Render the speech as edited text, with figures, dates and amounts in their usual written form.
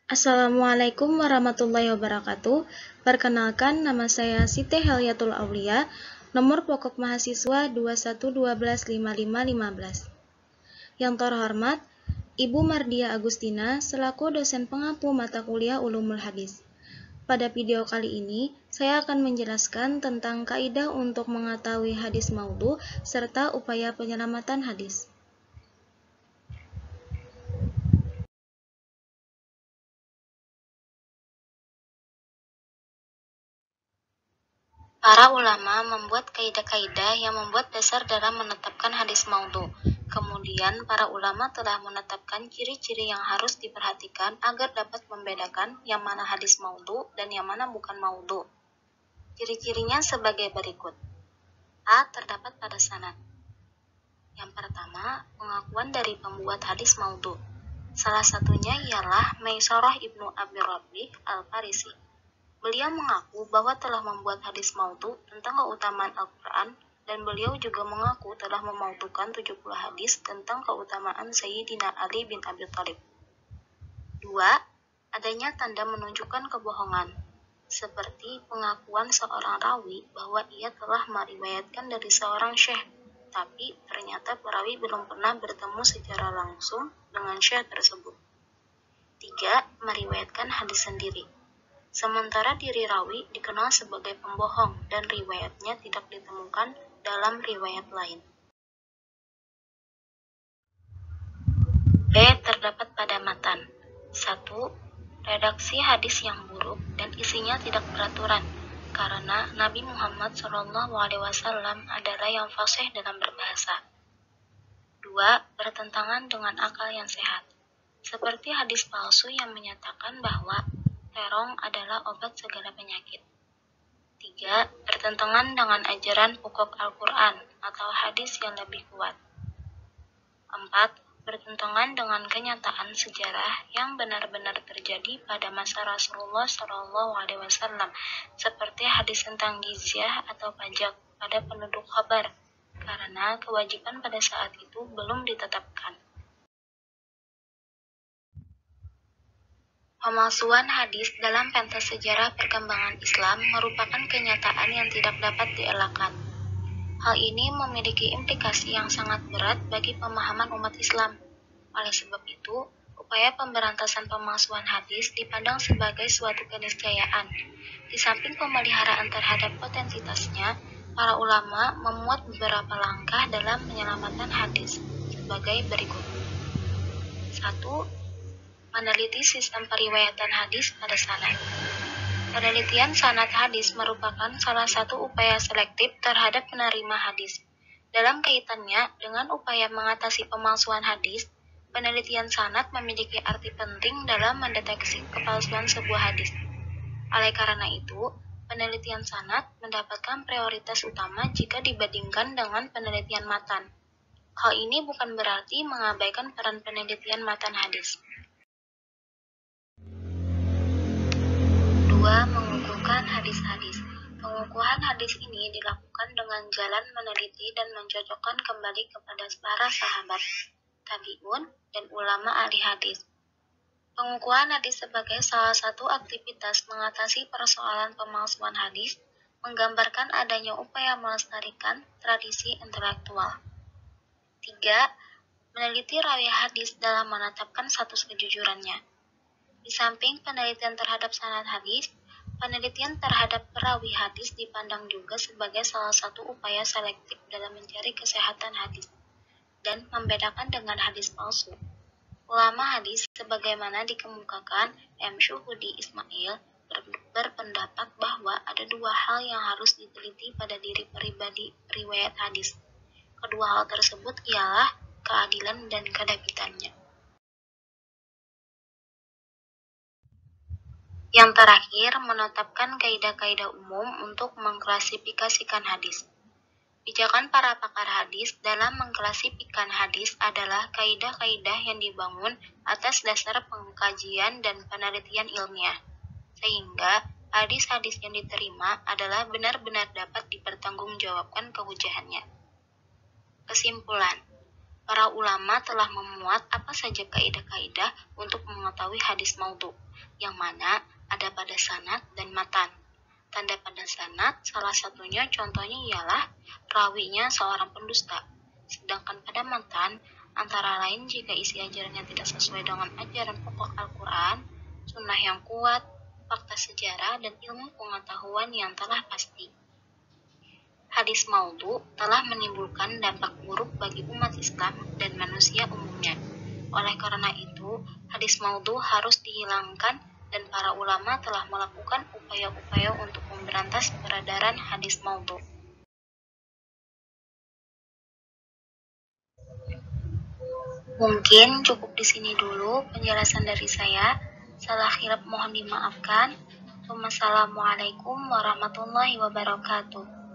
Assalamualaikum warahmatullahi wabarakatuh. Perkenalkan, nama saya Siti Helyatul Aulia, nomor pokok mahasiswa 21121515. Yang terhormat, Ibu Mardia Agustina selaku dosen pengampu mata kuliah Ulumul Hadis. Pada video kali ini, saya akan menjelaskan tentang kaidah untuk mengetahui hadis maudhu serta upaya penyelamatan hadis. Para ulama membuat kaidah-kaidah yang membuat dasar dalam menetapkan hadis maudhu. Kemudian, para ulama telah menetapkan ciri-ciri yang harus diperhatikan agar dapat membedakan yang mana hadis maudhu dan yang mana bukan maudhu. Ciri-cirinya sebagai berikut. A. Terdapat pada sanad. Yang pertama, pengakuan dari pembuat hadis maudhu. Salah satunya ialah Maisarah ibnu Abi Rabi al-Farisi. Beliau mengaku bahwa telah membuat hadis maudhu tentang keutamaan Al-Quran, dan beliau juga mengaku telah memaudhukan 70 hadis tentang keutamaan Sayyidina Ali bin Abi Thalib. 2. Adanya tanda menunjukkan kebohongan, seperti pengakuan seorang rawi bahwa ia telah meriwayatkan dari seorang syekh, tapi ternyata perawi belum pernah bertemu secara langsung dengan syekh tersebut. 3. Meriwayatkan hadis sendiri. Sementara diri rawi dikenal sebagai pembohong dan riwayatnya tidak ditemukan dalam riwayat lain. B. Terdapat pada matan. 1. Redaksi hadis yang buruk dan isinya tidak beraturan, karena Nabi Muhammad SAW adalah yang fasih dalam berbahasa. 2. Bertentangan dengan akal yang sehat, seperti hadis palsu yang menyatakan bahwa terong adalah obat segala penyakit. 3. Bertentangan dengan ajaran pokok Al-Quran atau hadis yang lebih kuat. 4. Bertentangan dengan kenyataan sejarah yang benar-benar terjadi pada masa Rasulullah SAW, seperti hadis tentang jizyah atau pajak pada penduduk Khabar, karena kewajiban pada saat itu belum ditetapkan. Pemalsuan hadis dalam pentas sejarah perkembangan Islam merupakan kenyataan yang tidak dapat dielakkan. Hal ini memiliki implikasi yang sangat berat bagi pemahaman umat Islam. Oleh sebab itu, upaya pemberantasan pemalsuan hadis dipandang sebagai suatu keniscayaan. Di samping pemeliharaan terhadap potentitasnya, para ulama memuat beberapa langkah dalam menyelamatkan hadis sebagai berikut. 1. Meneliti sistem periwayatan hadis pada sanad. Penelitian sanad hadis merupakan salah satu upaya selektif terhadap penerima hadis. Dalam kaitannya dengan upaya mengatasi pemalsuan hadis, penelitian sanad memiliki arti penting dalam mendeteksi kepalsuan sebuah hadis. Oleh karena itu, penelitian sanad mendapatkan prioritas utama jika dibandingkan dengan penelitian matan. Hal ini bukan berarti mengabaikan peran penelitian matan hadis. 2. Mengukuhkan hadis-hadis. Pengukuhan hadis ini dilakukan dengan jalan meneliti dan mencocokkan kembali kepada para sahabat, tabi'un, dan ulama ahli hadis. Pengukuhan hadis sebagai salah satu aktivitas mengatasi persoalan pemalsuan hadis menggambarkan adanya upaya melestarikan tradisi intelektual. 3. Meneliti rawi hadis dalam menetapkan status kejujurannya. Di samping penelitian terhadap sanad hadis, penelitian terhadap perawi hadis dipandang juga sebagai salah satu upaya selektif dalam mencari kesehatan hadis dan membedakan dengan hadis palsu. Ulama hadis sebagaimana dikemukakan M. Syuhudi Ismail berpendapat bahwa ada dua hal yang harus diteliti pada diri pribadi riwayat hadis. Kedua hal tersebut ialah keadilan dan kedabitannya. Yang terakhir, menetapkan kaidah-kaidah umum untuk mengklasifikasikan hadis. Pijakan para pakar hadis dalam mengklasifikasikan hadis adalah kaidah-kaidah yang dibangun atas dasar pengkajian dan penelitian ilmiah, sehingga hadis-hadis yang diterima adalah benar-benar dapat dipertanggungjawabkan kehujahannya. Kesimpulan, Para ulama telah memuat apa saja kaidah-kaidah untuk mengetahui hadis maudhu, yang mana ada pada sanad dan matan. Tanda pada sanad salah satunya contohnya ialah rawinya seorang pendusta. Sedangkan pada matan, antara lain jika isi ajarannya tidak sesuai dengan ajaran pokok Al-Quran, sunnah yang kuat, fakta sejarah, dan ilmu pengetahuan yang telah pasti. Hadis maudhu telah menimbulkan dampak buruk bagi umat Islam dan manusia umumnya. Oleh karena itu, hadis maudhu harus dihilangkan dan para ulama telah melakukan upaya-upaya untuk memberantas peredaran hadis maudhu. Mungkin cukup di sini dulu penjelasan dari saya. Salah hilap mohon dimaafkan. Wassalamualaikum warahmatullahi wabarakatuh.